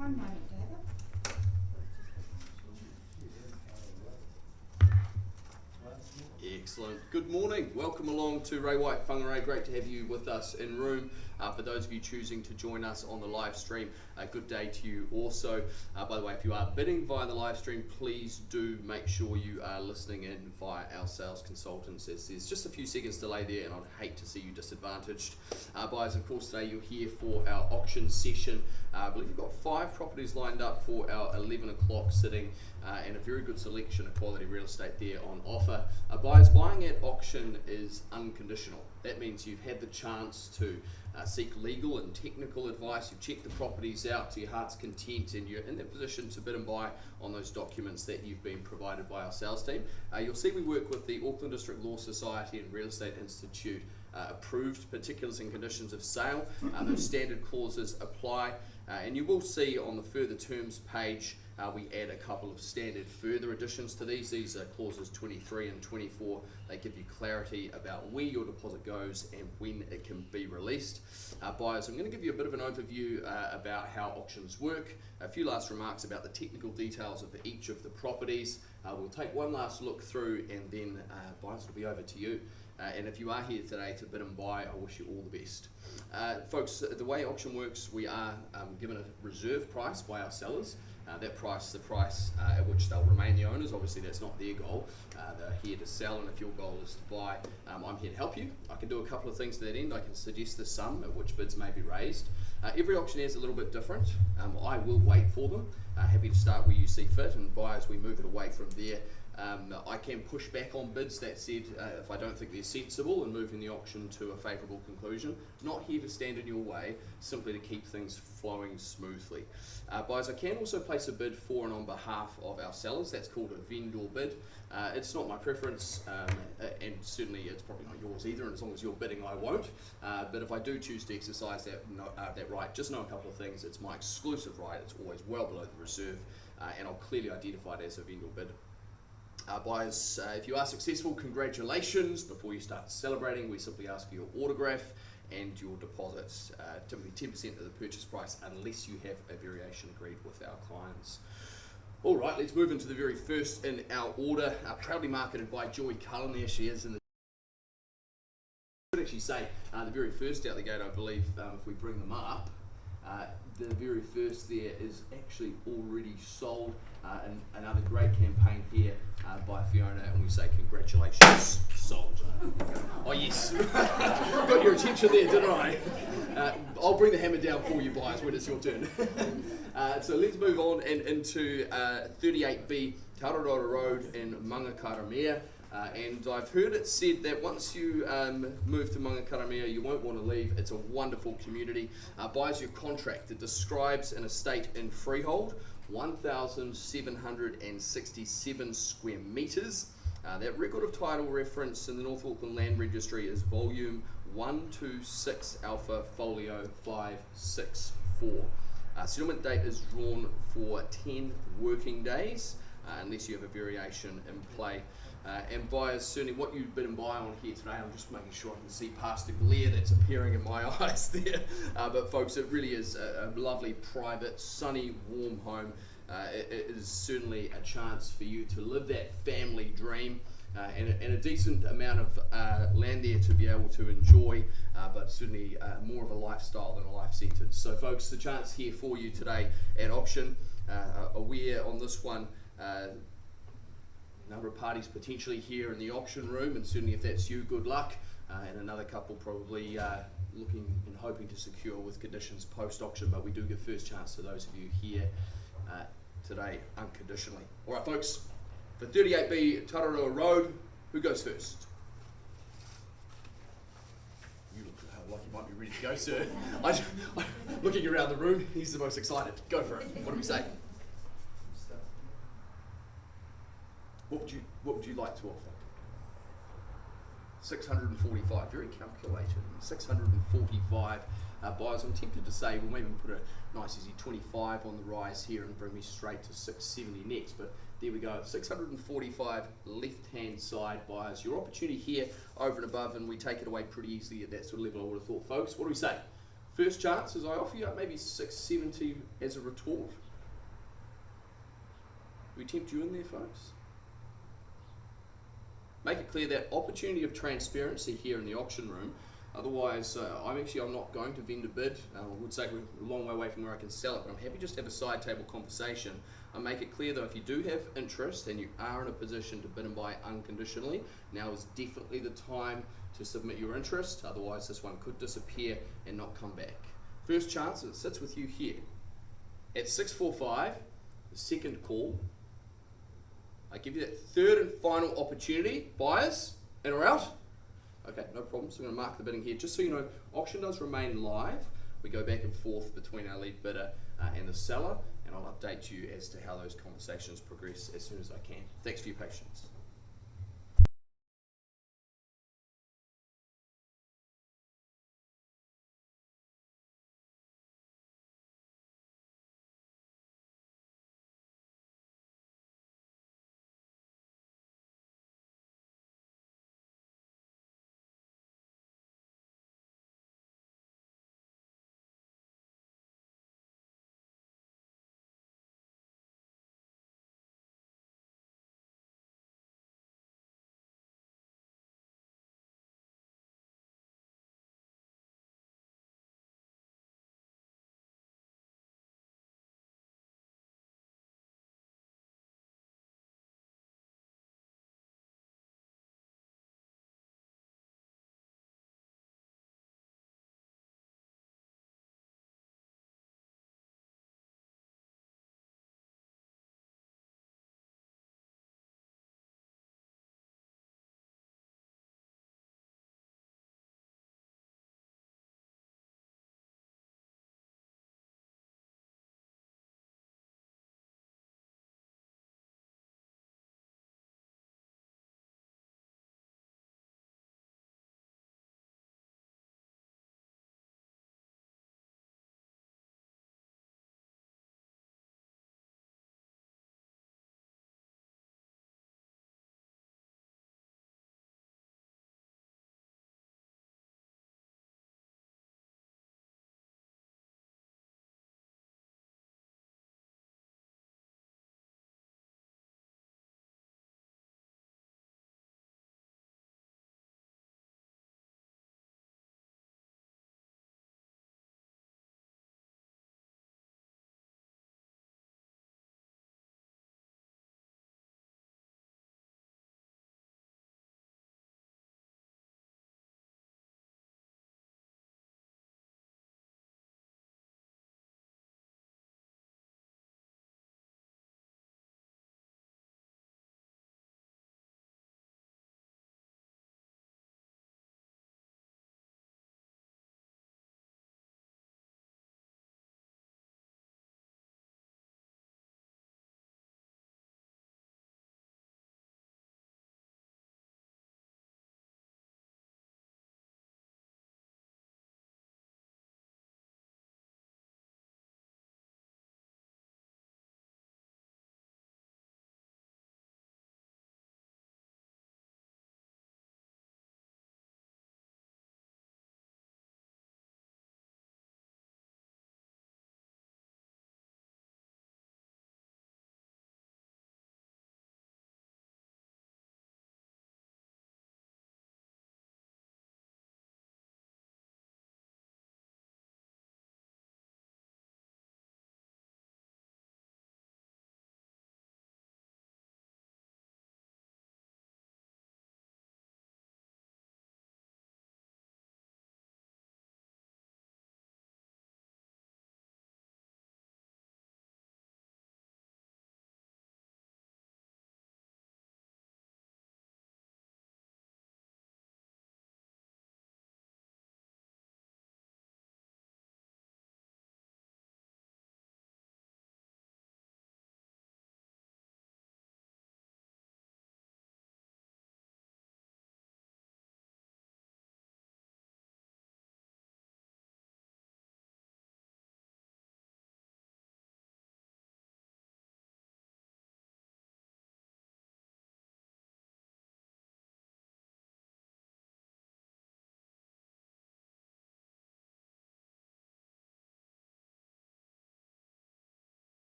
One moment, David. Excellent. Good morning. Welcome along to Whangarei. Great to have you with us in room. For those of you choosing to join us on the live stream, a good day to you also. By the way, if you are bidding via the live stream, please do make sure you are listening in via our sales consultants. There's just a few seconds delay there, and I'd hate to see you disadvantaged. Buyers, of course, today you're here for our auction session. I believe we've got 5 properties lined up for our 11 o'clock sitting, and a very good selection of quality real estate there on offer. Buyers, buying at auction is unconditional. That means you've had the chance to seek legal and technical advice, you've checked the properties out to your heart's content, and you're in that position to bid and buy on those documents that you've been provided by our sales team. You'll see we work with the Auckland District Law Society and Real Estate Institute approved particulars and conditions of sale. Those standard clauses apply, and you will see on the further terms page we add a couple of standard further additions to these. These are clauses 23 and 24. They give you clarity about where your deposit goes and when it can be released. Buyers, I'm going to give you a bit of an overview about how auctions work, a few last remarks about the technical details of each of the properties. We'll take one last look through, and then buyers, will be over to you. And if you are here today to bid and buy, I wish you all the best. Folks, the way auction works, we are given a reserve price by our sellers. That price is the price at which they'll remain the owners. Obviously, that's not their goal. They're here to sell, and if your goal is to buy, I'm here to help you. I can do a couple of things to that end. I can suggest the sum at which bids may be raised. Every auctioneer is a little bit different. I will wait for them. Happy to start where you see fit, and buyers, we move it away from there. I can push back on bids, that said, if I don't think they're sensible, and moving the auction to a favourable conclusion. Not here to stand in your way, simply to keep things flowing smoothly. Buyers, I can also place a bid for and on behalf of our sellers. That's called a vendor bid. It's not my preference, and certainly it's probably not yours either, and as long as you're bidding, I won't. But if I do choose to exercise that right, just know a couple of things. It's my exclusive right. It's always well below the reserve, and I'll clearly identify it as a vendor bid. Buyers, if you are successful, congratulations. Before you start celebrating, we simply ask for your autograph and your deposits, typically 10% of the purchase price, unless you have a variation agreed with our clients. All right, let's move into the very first in our order, proudly marketed by Joy Cullen. There she is in the I should actually say the very first out the gate, I believe, if we bring them up, the very first there is actually already sold. And another great campaign here by Fiona, and we say congratulations, sold. Oh yes, got your attention there, didn't I? I'll bring the hammer down for you, buyers, when it's your turn. So let's move on and into 38B Taurora Road in Whangarei. And I've heard it said that once you move to Whangarei, you won't want to leave. It's a wonderful community. Buys your contract. It describes an estate in freehold, 1,767 square metres. That record of title reference in the North Auckland Land Registry is volume 126 Alpha Folio 564. Settlement date is drawn for 10 working days, unless you have a variation in play. And buyers, certainly what you bid and buy on here today, I'm just making sure I can see past the glare that's appearing in my eyes there. But folks, it really is a lovely, private, sunny, warm home. It is certainly a chance for you to live that family dream, and a decent amount of land there to be able to enjoy, but certainly more of a lifestyle than a life sentence. So folks, the chance here for you today at auction. Aware on this one, number of parties potentially here in the auction room, and certainly if that's you, good luck, and another couple probably looking and hoping to secure with conditions post-auction, but we do give first chance to those of you here today unconditionally. All right, folks, for 38B Taurora Road, who goes first? You look like you might be ready to go, sir. Looking around the room, he's the most excited. Go for it. What do we say? What would you like to offer? 645, very calculated. 645 buyers. I'm tempted to say, well, maybe put a nice easy 25 on the rise here and bring me straight to 670 next. But there we go, 645 left-hand side buyers. Your opportunity here over and above, and we take it away pretty easily at that sort of level, I would have thought. Folks, what do we say? First chance is I offer you up maybe 670 as a retort. We tempt you in there, folks. Make it clear that opportunity of transparency here in the auction room. Otherwise, I'm not going to vend a bid. I would say we're a long way away from where I can sell it, but I'm happy just to have a side table conversation. I make it clear that if you do have interest and you are in a position to bid and buy unconditionally, now is definitely the time to submit your interest. Otherwise, this one could disappear and not come back. First chance, it sits with you here. At 645, the second call. I give you that third and final opportunity. Buyers, in or out? Okay, no problem. So I'm going to mark the bidding here. Just so you know, auction does remain live. We go back and forth between our lead bidder and the seller, and I'll update you as to how those conversations progress as soon as I can. Thanks for your patience.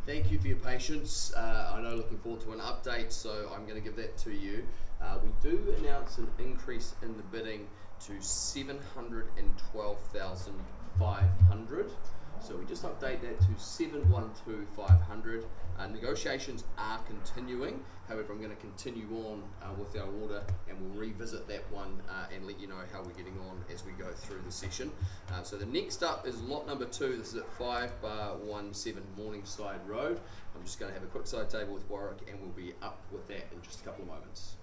Thank you for your patience. I know looking forward to an update, so I'm going to give that to you. We do announce an increase in the bidding to 712,500. So we just update that to 712,500. Negotiations are continuing. However, I'm going to continue on with our order, and we'll revisit that one and let you know how we're getting on as we go through the session. So the next up is lot number 2. This is at 5-17 Morningside Road. I'm just going to have a quick side table with Warwick, and we'll be up with that in just a couple of moments.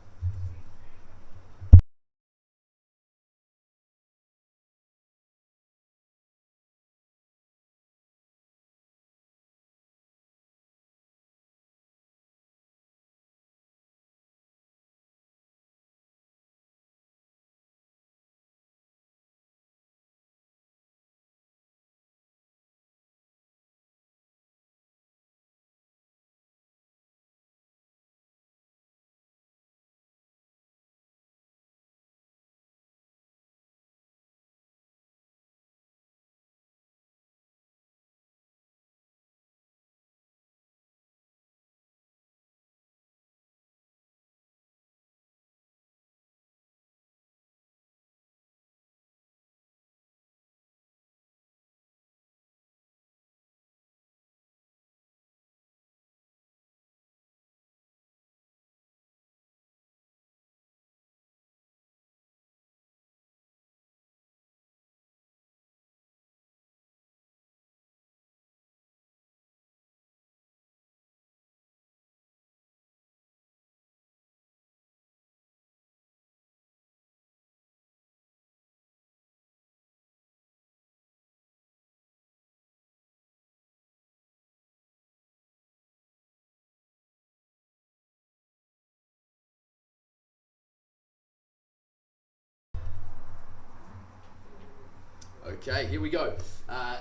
Okay, here we go.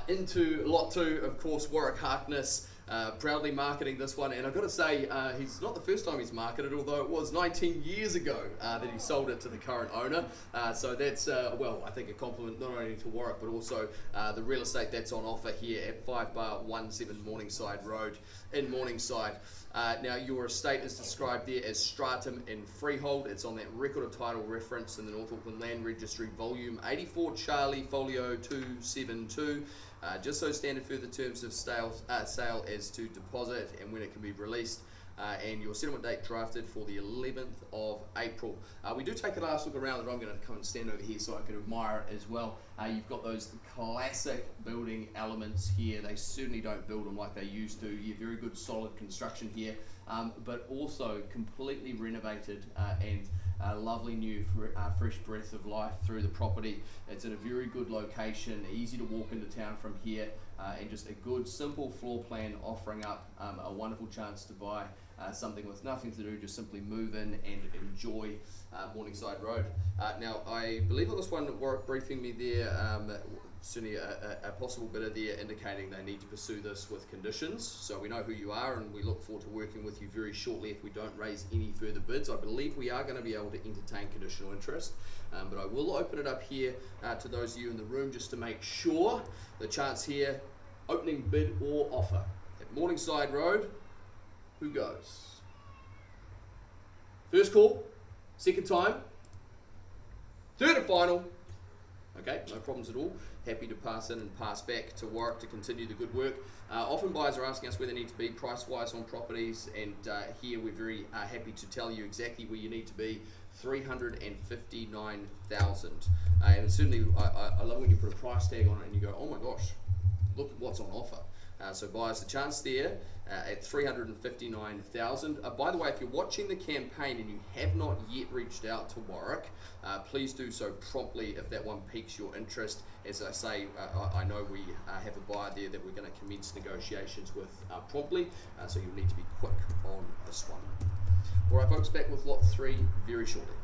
Into lot 2, of course, Warwick Harkness. Proudly marketing this one, and I've got to say, he's not the first time he's marketed, although it was 19 years ago that he sold it to the current owner. So that's, well, I think a compliment not only to Warwick, but also the real estate that's on offer here at 5-17 Morningside Road in Morningside. Now, your estate is described there as stratum and freehold. It's on that record of title reference in the North Auckland Land Registry, volume 84 Charlie, folio 272. Just so standard further terms of sale as to deposit and when it can be released. And your settlement date drafted for the 11th of April. We do take a last look around, and I'm going to come and stand over here so I can admire it as well. You've got those classic building elements here. They certainly don't build them like they used to. You're very good solid construction here, but also completely renovated and lovely new fresh breath of life through the property. It's in a very good location, easy to walk into town from here, and just a good simple floor plan offering up a wonderful chance to buy something with nothing to do, just simply move in and enjoy Morningside Road. Now, I believe on this one, Warwick briefing me there, certainly a possible bidder there indicating they need to pursue this with conditions. So we know who you are, and we look forward to working with you very shortly if we don't raise any further bids. I believe we are going to be able to entertain conditional interest, but I will open it up here to those of you in the room just to make sure. The chance here, opening bid or offer at Morningside Road. Who goes? First call, second time, third and final. Okay, no problems at all. Happy to pass in and pass back to Warwick to continue the good work. Often buyers are asking us where they need to be price-wise on properties, and here we're very happy to tell you exactly where you need to be. 359,000, and certainly I love when you put a price tag on it and you go, oh my gosh, look at what's on offer. So buyers, the chance there at 359,000. By the way, if you're watching the campaign and you have not yet reached out to Warwick, please do so promptly if that one piques your interest. As I say, I know we have a buyer there that we're going to commence negotiations with promptly, so you'll need to be quick on this one. All right, folks, back with lot 3 very shortly.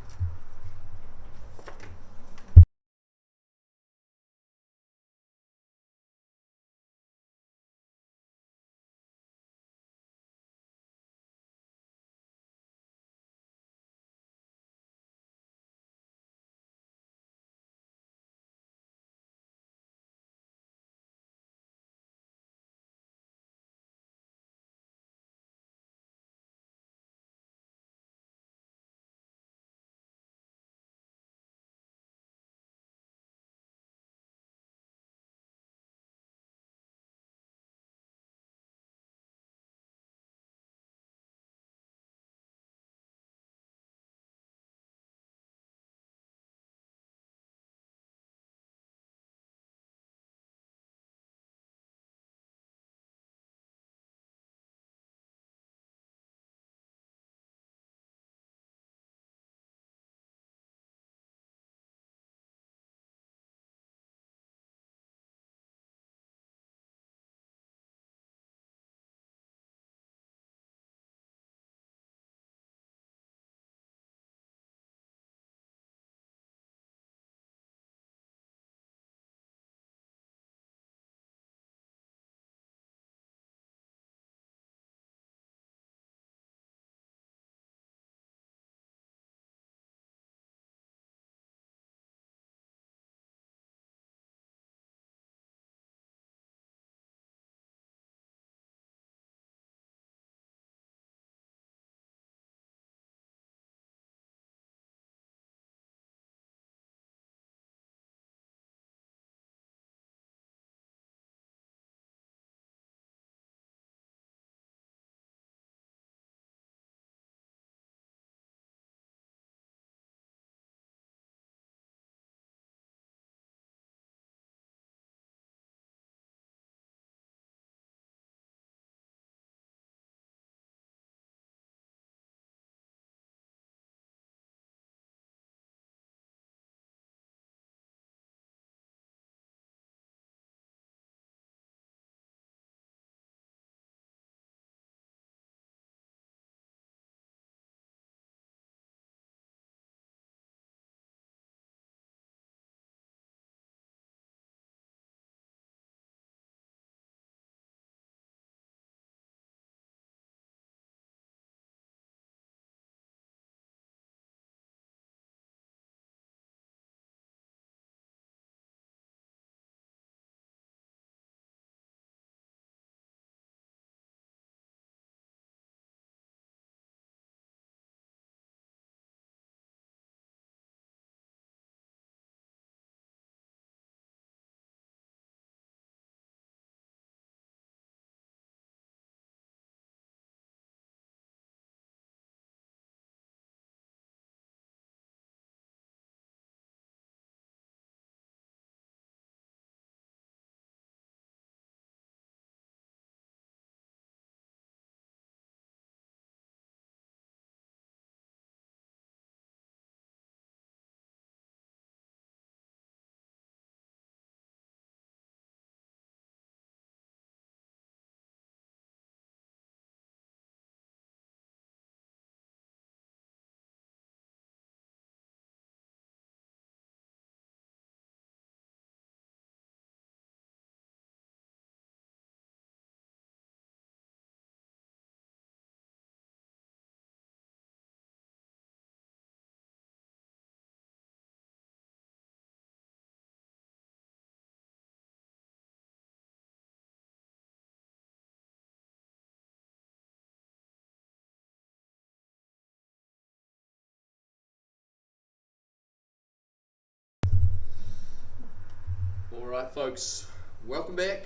All right, folks, welcome back.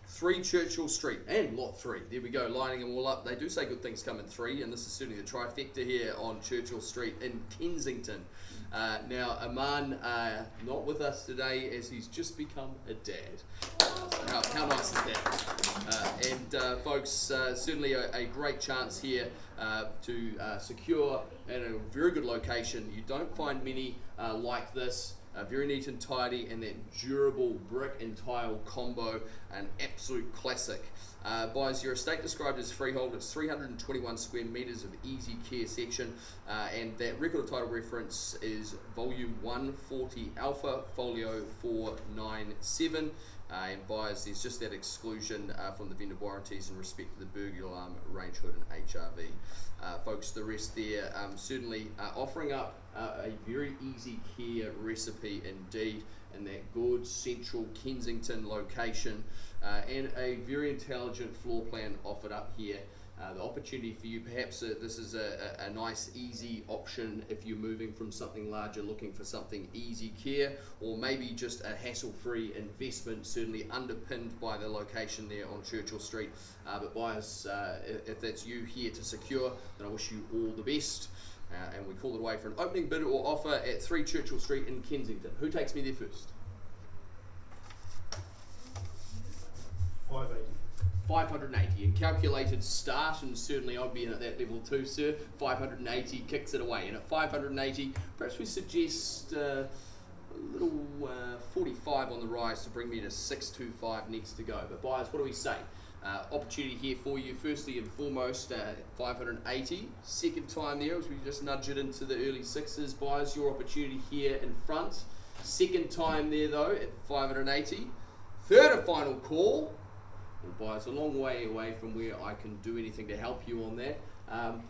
3 Churchill Street and Lot 3. There we go, lining them all up. They do say good things come in 3, and this is certainly the trifecta here on Churchill Street in Kensington. Now, Aman, not with us today as he's just become a dad. How nice is that? Folks, certainly a great chance here to secure at a very good location. You don't find many like this. Very neat and tidy, and that durable brick and tile combo, an absolute classic. Buys your estate described as freehold. It's 321 square metres of easy care section, and that record of title reference is volume 140 alpha, folio 497. And buyers, there's just that exclusion from the vendor warranties in respect to the burglar alarm, range hood and HRV. Folks, the rest there, certainly offering up a very easy care recipe indeed in that good central Kensington location, and a very intelligent floor plan offered up here. The opportunity for you, perhaps this is a nice easy option if you're moving from something larger looking for something easy care, or maybe just a hassle-free investment, certainly underpinned by the location there on Churchill Street. But buyers, if that's you here to secure, then I wish you all the best. And we call it away for an opening bid or offer at 3 Churchill Street in Kensington. Who takes me there first? 580. 580, and calculated start, and certainly I'd be in at that level too, sir. 580 kicks it away, and at 580, perhaps we suggest a little 45 on the rise to bring me to 625 next to go. But buyers, what do we say? Opportunity here for you, firstly and foremost, 580. Second time there as we just nudge it into the early sixes. Buyers, your opportunity here in front. Second time there though at 580. Third and final call. Well, buyers, a long way away from where I can do anything to help you on that.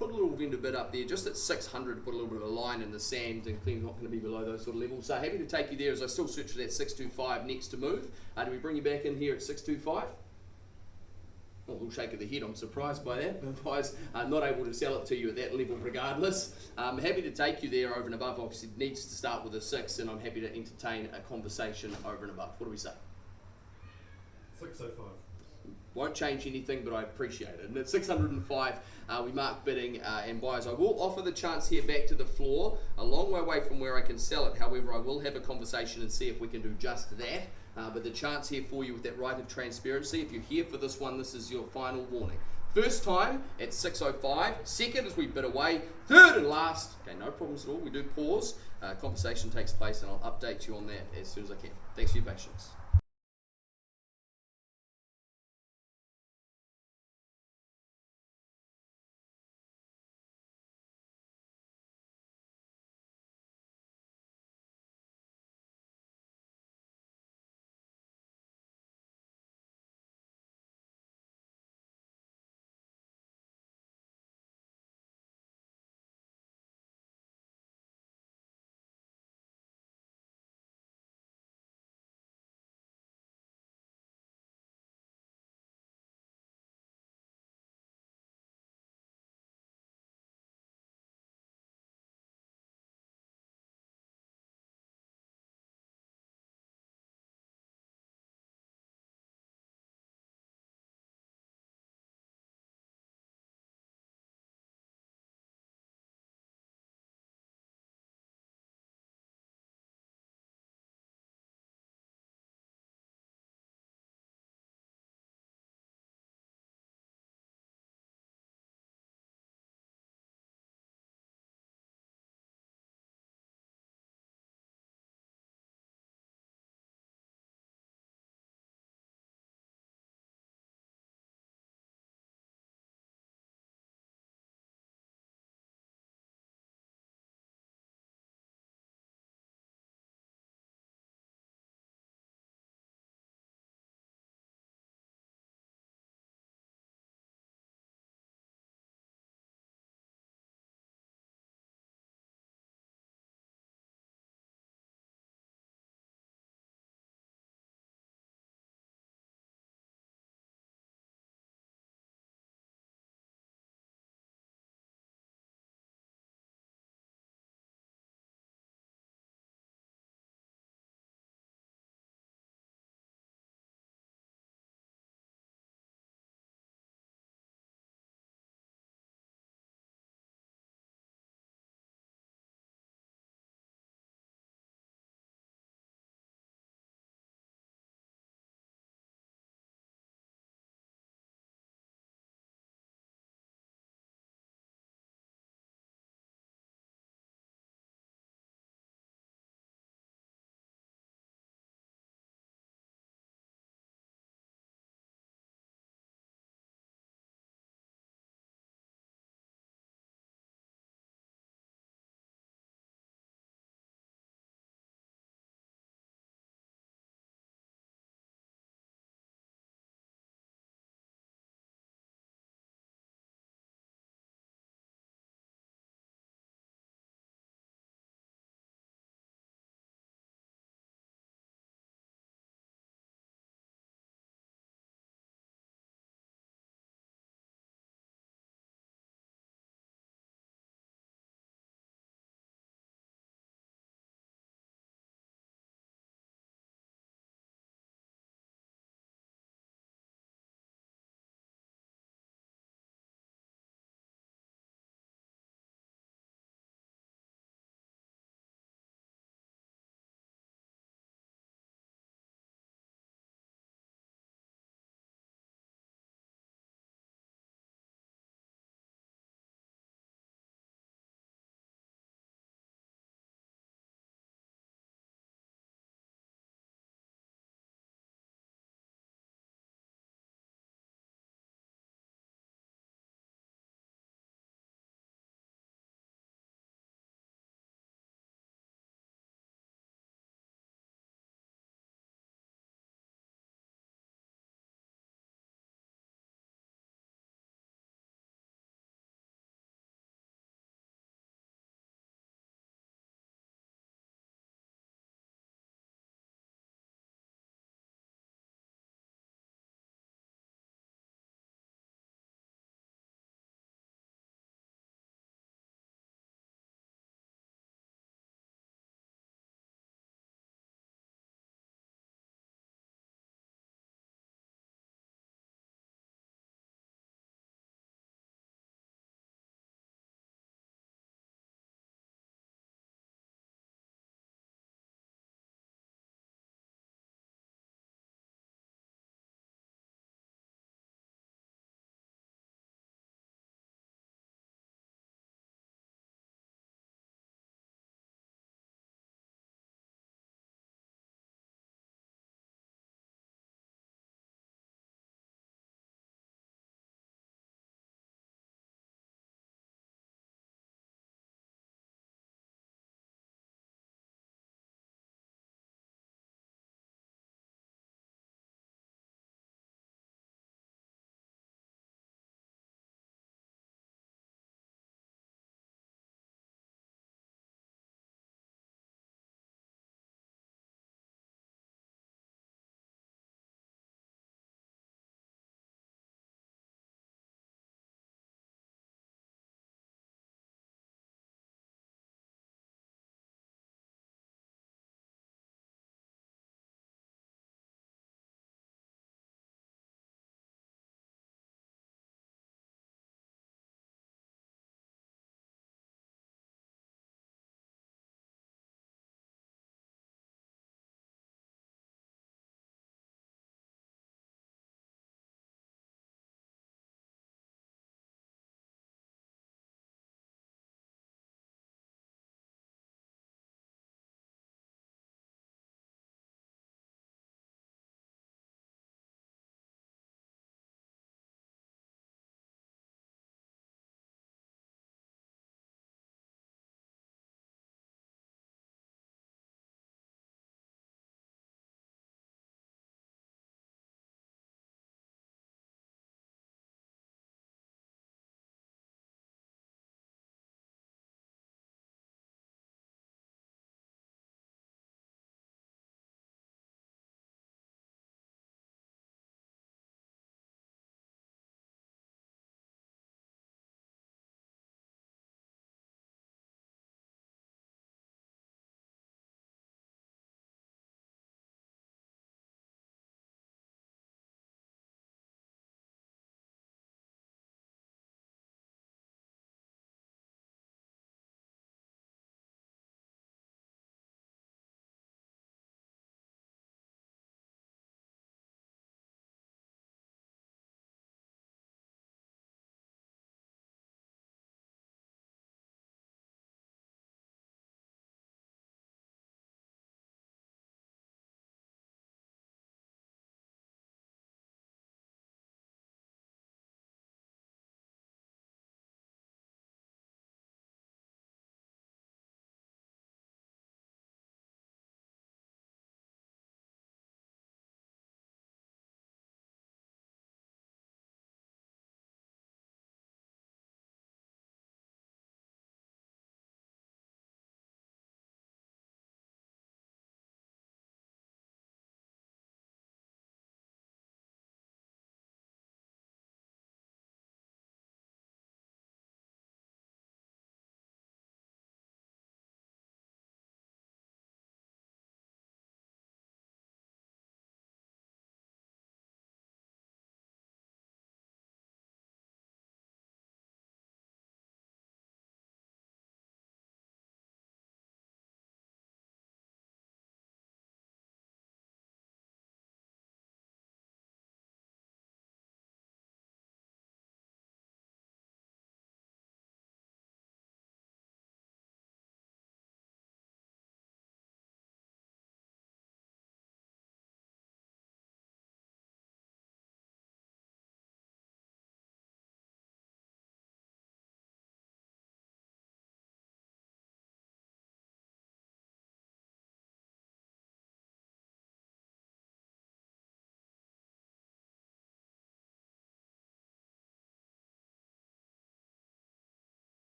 Put a little vendor bid up there just at 600 to put a little bit of a line in the sand, and clearly not going to be below those sort of levels. So happy to take you there as I still search for that 625 next to move. Do we bring you back in here at 625? A little shake of the head, I'm surprised by that, but buyers are not able to sell it to you at that level regardless. I'm happy to take you there over and above. Obviously it needs to start with a 6, and I'm happy to entertain a conversation over and above. What do we say? 605. Won't change anything, but I appreciate it. And at 605, we mark bidding, and buyers, I will offer the chance here back to the floor, a long way away from where I can sell it. However, I will have a conversation and see if we can do just that. But the chance here for you with that right of transparency, if you're here for this one, this is your final warning. First time at 605, second as we bid away, third and last, okay, no problems at all, we do pause, conversation takes place, and I'll update you on that as soon as I can. Thanks for your patience.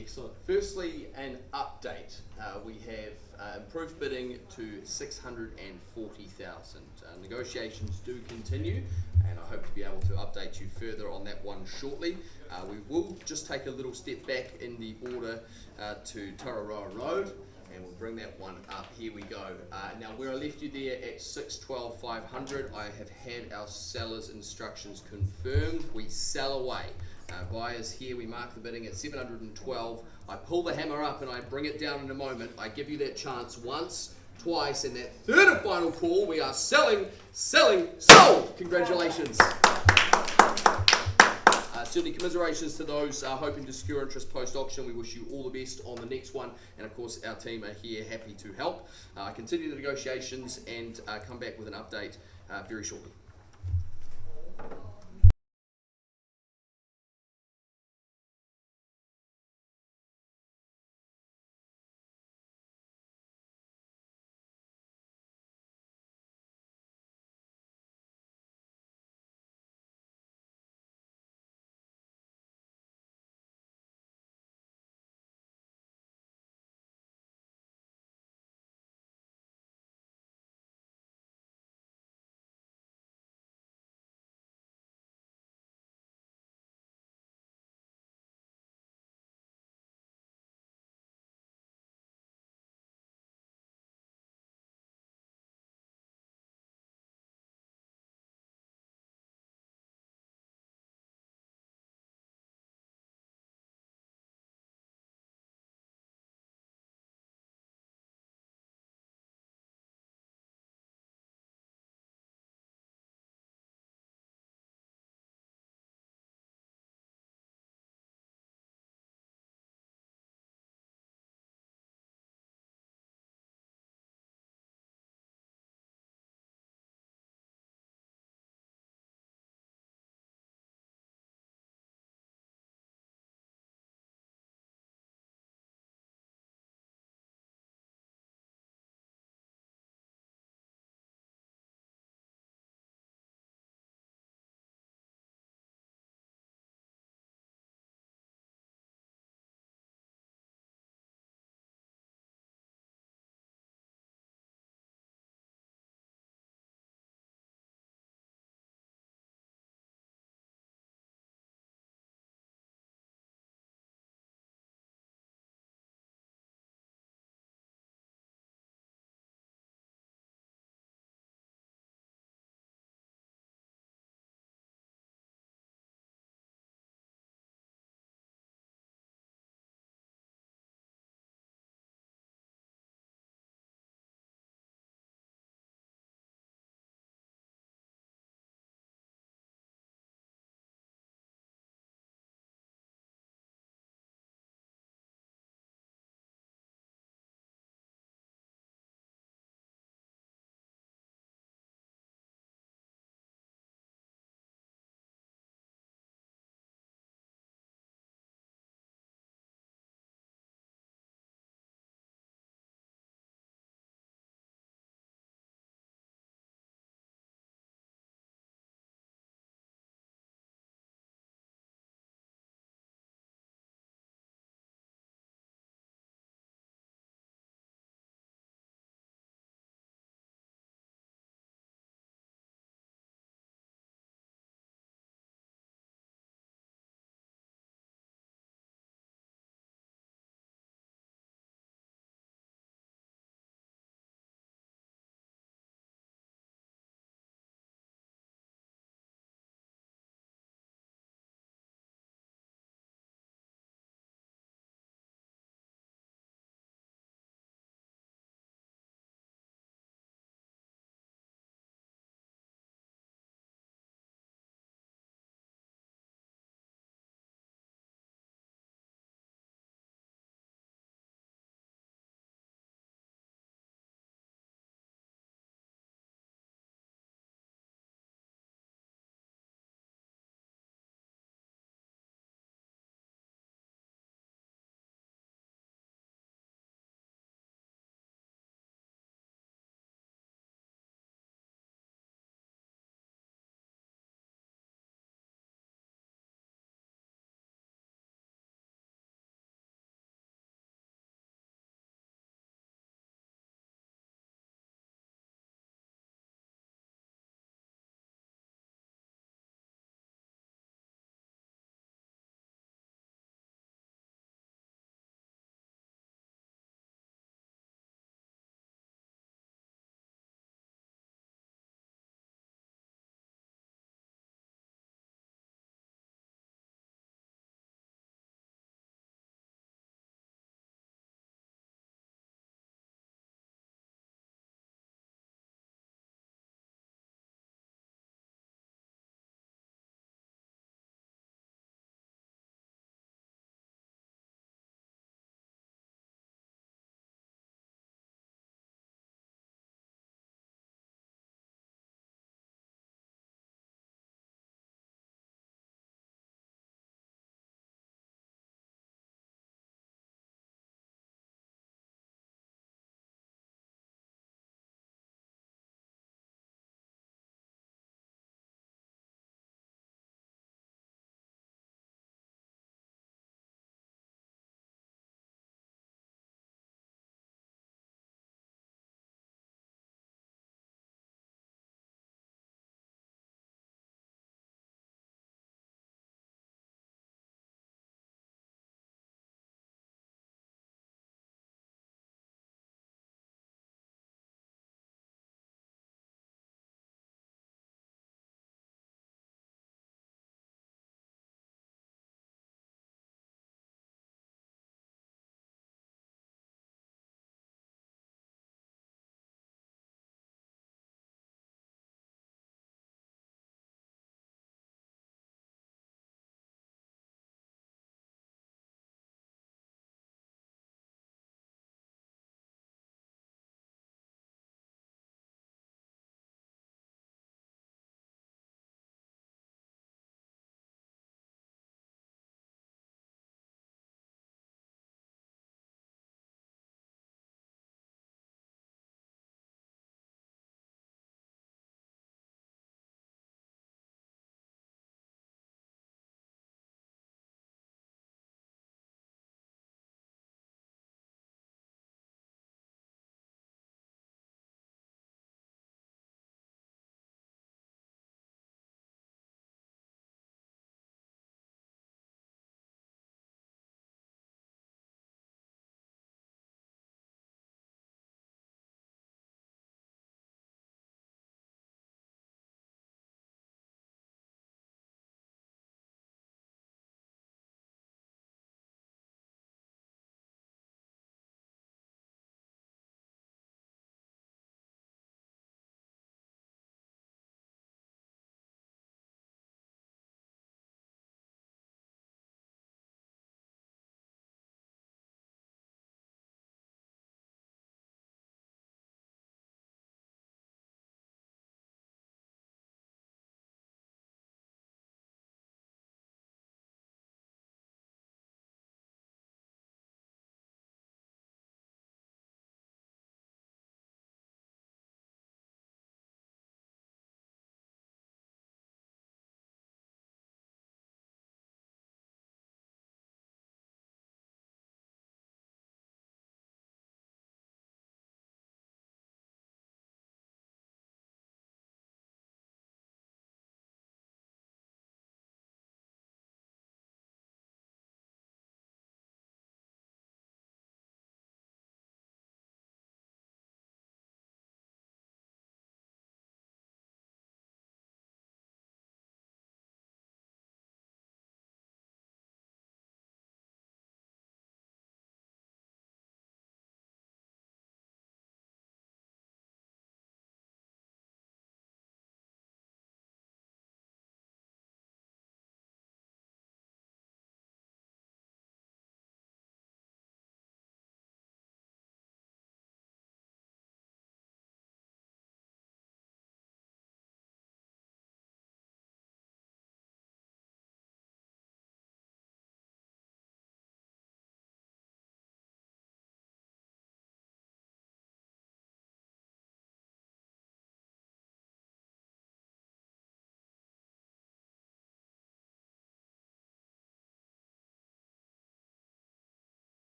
Excellent. Firstly, an update. We have improved bidding to 640,000. Negotiations do continue, and I hope to be able to update you further on that one shortly. We will just take a little step back in the order to Tararoa Road, and we'll bring that one up. Here we go. Now, where I left you there at 612,500, I have had our seller's instructions confirmed. We sell away. Buyers here, we mark the bidding at 712. I pull the hammer up and I bring it down in a moment. I give you that chance once, twice, and that third and final call, we are selling, sold! Congratulations. Certainly commiserations to those hoping to secure interest post-auction. We wish you all the best on the next one, and of course our team are here happy to help. Continue the negotiations and come back with an update very shortly.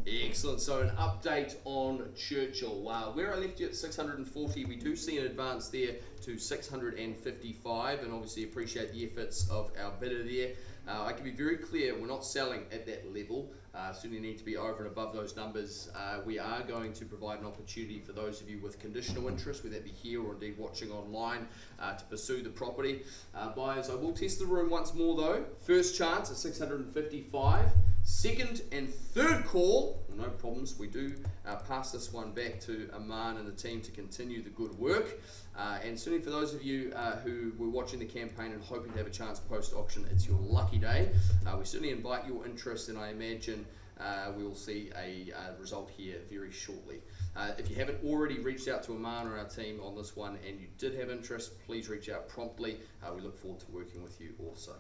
Excellent. So an update on Churchill. Where I left you at 640, we do see an advance there to 655, and obviously appreciate the efforts of our bidder there. I can be very clear, we're not selling at that level. Certainly need to be over and above those numbers. We are going to provide an opportunity for those of you with conditional interest, whether that be here or indeed watching online, to pursue the property. Buyers, I will test the room once more though. First chance at 655. Second and third call, no problems. We do pass this one back to Aman and the team to continue the good work. And certainly for those of you who were watching the campaign and hoping to have a chance post-auction, it's your lucky day. We certainly invite your interest, and I imagine we will see a result here very shortly. If you haven't already reached out to Aman or our team on this one and you did have interest, please reach out promptly. We look forward to working with you also.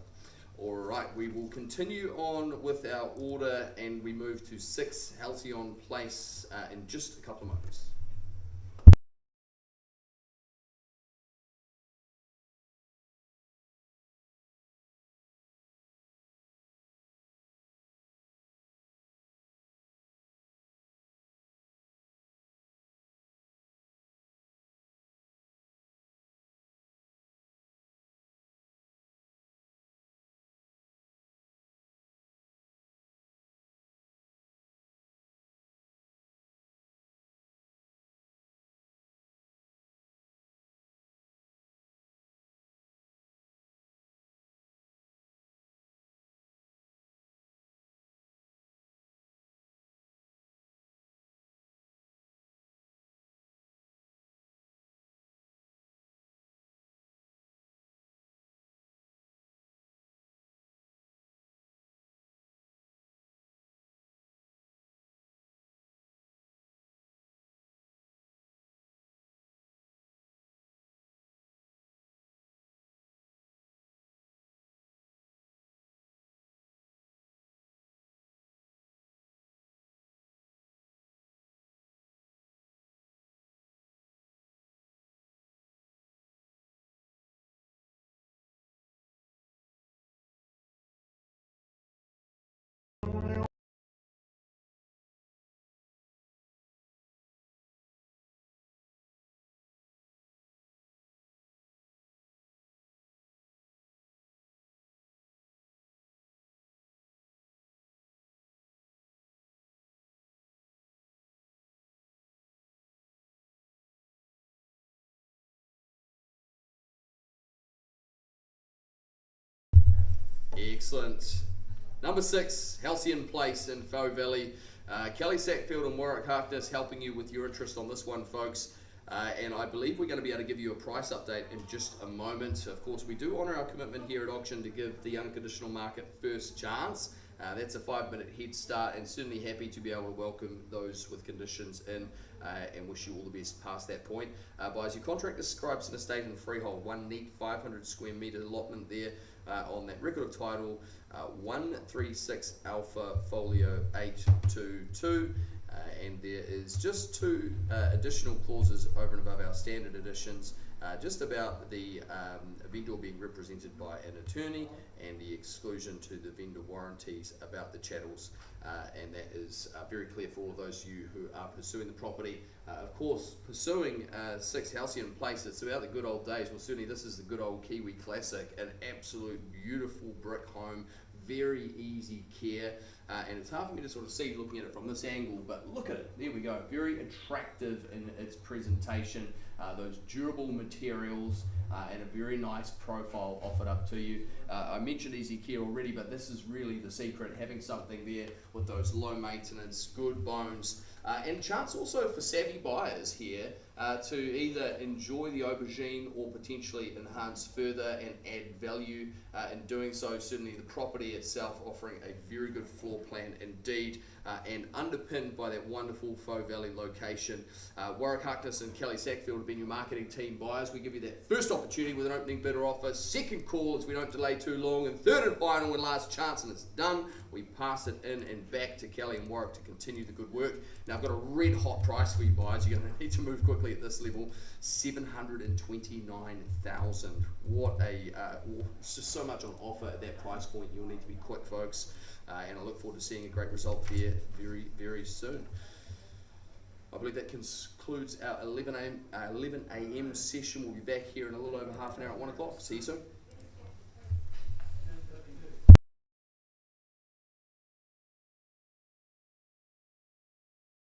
Alright, we will continue on with our order and we move to 6 Halcyon Place in just a couple of moments. Excellent. Number 6, Halcyon Place in Foe Valley. Kelly Sackfield and Warwick Harkness helping you with your interest on this one, folks. And I believe we're going to be able to give you a price update in just a moment. Of course, we do honour our commitment here at auction to give the unconditional market first chance. That's a 5-minute head start, and certainly happy to be able to welcome those with conditions in and wish you all the best past that point. Buyers, your contract describes an estate and freehold, one neat 500 square metre allotment there on that record of title 136 Alpha Folio 822. And there is just 2 additional clauses over and above our standard editions, just about the vendor being represented by an attorney and the exclusion to the vendor warranties about the chattels, and that is very clear for all of those of you who are pursuing the property. Of course, pursuing 6 Halcyon Place, it's about the good old days. Well, certainly this is the good old Kiwi classic, an absolute beautiful brick home, very easy care, and it's hard for me to sort of see looking at it from this angle, but look at it, there we go, very attractive in its presentation, those durable materials, and a very nice profile offered up to you. I mentioned easy care already, but this is really the secret, having something there with those low maintenance, good bones, and chance also for savvy buyers here to either enjoy the aubergine or potentially enhance further and add value in doing so. Certainly the property itself offering a very good floor plan indeed, and underpinned by that wonderful Foe Valley location. Warwick Harkness and Kelly Sackfield have been your marketing team. Buyers, we give you that first opportunity with an opening bidder offer, second call as we don't delay too long, and third and final and last chance, and it's done. We pass it in and back to Kelly and Warwick to continue the good work. Now I've got a red hot price for you buyers. You're going to need to move quickly at this level. 729,000. What a it's just so much on offer at that price point. You'll need to be quick, folks. and I look forward to seeing a great result there very, very soon. I believe that concludes our 11 a.m. session. We'll be back here in a little over half an hour at 1 o'clock. See you soon.